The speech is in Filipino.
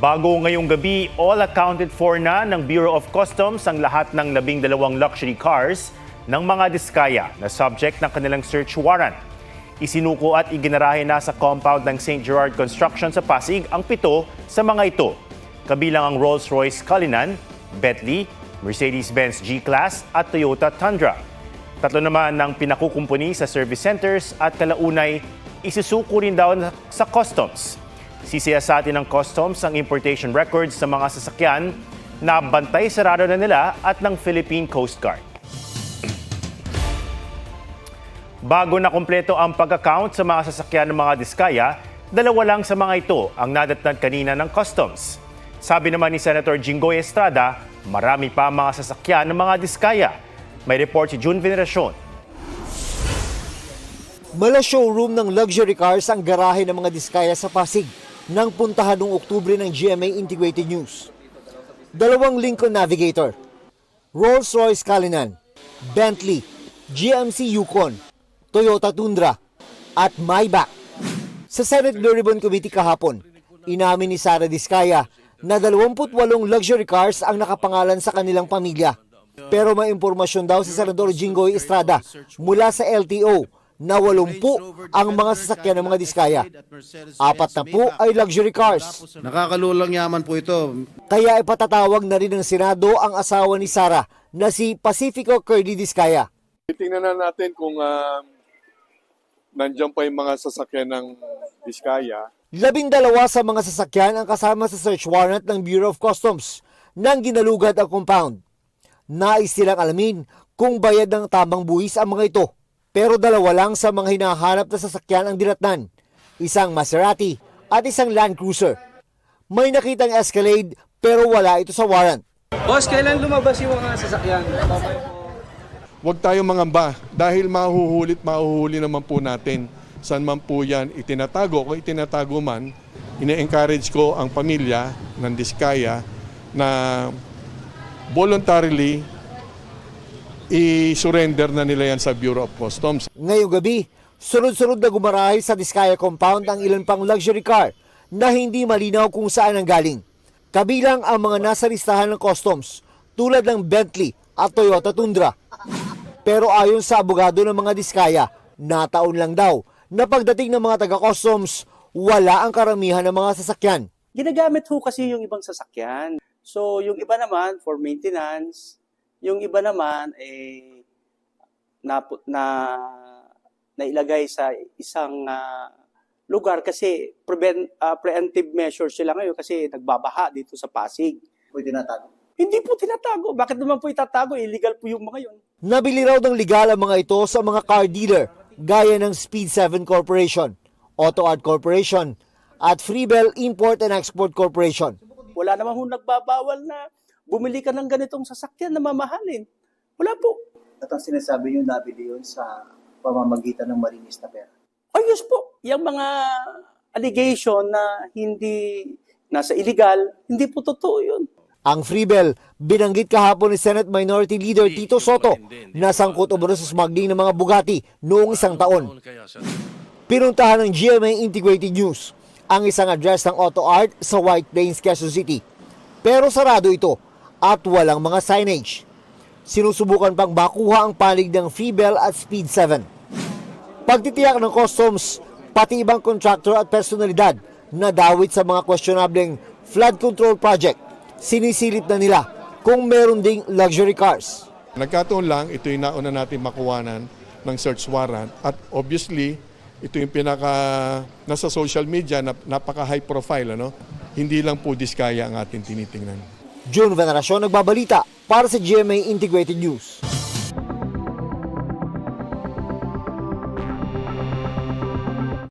Bago ngayong gabi, all accounted for na ng Bureau of Customs ang lahat ng 12 luxury cars ng mga diskaya na subject ng kanilang search warrant. Isinuko at iginarahe na sa compound ng St. Gerard Construction sa Pasig ang 7 sa mga ito. Kabilang ang Rolls-Royce Cullinan, Bentley, Mercedes-Benz G-Class at Toyota Tundra. 3 naman ng pinakukumpuni sa service centers at kalaunay isusuko rin daw sa customs. Sisiyasatin ng customs ang importation records sa mga sasakyan na bantay sarado na nila at ng Philippine Coast Guard. Bago na kumpleto ang pag-account sa mga sasakyan ng mga diskaya, 2 lang sa mga ito ang nadatnan kanina ng customs. Sabi naman ni Senator Jinggoy Estrada, marami pa ang mga sasakyan ng mga diskaya. May report si June Veneracion. Mala showroom ng luxury cars ang garahe ng mga diskaya sa Pasig nang puntahan noong Oktubre ng GMA Integrated News. 2 Lincoln Navigator, Rolls-Royce Cullinan, Bentley, GMC Yukon, Toyota Tundra at Maybach. Sa Senate Blue Ribbon Committee kahapon, inamin ni Sara Diskaya na 28 luxury cars ang nakapangalan sa kanilang pamilya. Pero may impormasyon daw si Senador Jinggoy Estrada mula sa LTO na 80 ang mga sasakyan ng mga diskaya. 4 na po ay luxury cars. Nakakalulang yaman po ito. Kaya ipatatawag na rin ng Senado ang asawa ni Sara na si Pacifico Curly Diskaya. Titingnan na natin kung nandiyan pa yung mga sasakyan ng Diskaya. 12 sa mga sasakyan ang kasama sa search warrant ng Bureau of Customs nang ginalugad ang compound. Nais silang alamin kung bayad ng tamang buwis ang mga ito. Pero 2 lang sa mga hinahanap na sasakyan ang dinatnan. Isang Maserati at isang Land Cruiser. May nakitang Escalade pero wala ito sa warrant. Boss, kailan lumabas yung mga sasakyan? Huwag tayong mangamba dahil mahuhuli naman po natin. Saan man po yan itinatago. Kung itinatago man, ine-encourage ko ang pamilya ng Diskaya na voluntarily i-surrender na nila yan sa Bureau of Customs. Ngayong gabi, sunod-sunod na gumarahe sa Diskaya compound ang ilan pang luxury car na hindi malinaw kung saan ang galing. Kabilang ang mga nasa listahan ng customs tulad ng Bentley at Toyota Tundra. Pero ayon sa abogado ng mga Diskaya, nataon lang daw na pagdating ng mga taga-customs, wala ang karamihan ng mga sasakyan. Ginagamit ho kasi yung ibang sasakyan. So, yung iba naman for maintenance, yung iba naman nailagay sa isang lugar kasi preemptive measures sila ngayon kasi nagbabaha dito sa Pasig. Po tinatago. Hindi po tinatago. Bakit naman po itatago? Illegal po yung mga yun. Nabili raw ng legal ang mga ito sa mga car dealer gaya ng Speed 7 Corporation, Auto Art Corporation at Freebell Import and Export Corporation. Wala naman ho nagbabawal na bumili ka ng ganitong sasakyan na mamahalin. Wala po. At ang sinasabi nyo, nabili yun sa pamamagitan ng malinis na pera. Ayos po. Yung mga allegation na hindi nasa illegal, hindi po totoo yun. Ang Freebell, binanggit kahapon ni Senate Minority Leader Tito Soto na sangkot umano sa smuggling ng mga Bugatti noong 1 taon. Pinuntahan ng GMA Integrated News ang isang address ng Auto Art sa White Plains, Quezon City. Pero sarado ito at walang mga signage. Sinusubukan pang bakuha ang panig ng Freebell at Speed 7. Pagtitiyak ng customs, pati ibang contractor at personalidad na dawit sa mga questionableng flood control project, sinisilip na nila kung meron ding luxury cars. Nagkataon lang, ito yung nauna natin makuwanan ng search warrant at obviously, ito yung nasa social media, napaka-high profile, Hindi lang po Diskaya ang ating tinitingnan. June Veneracion nagbabalita para sa GMA Integrated News.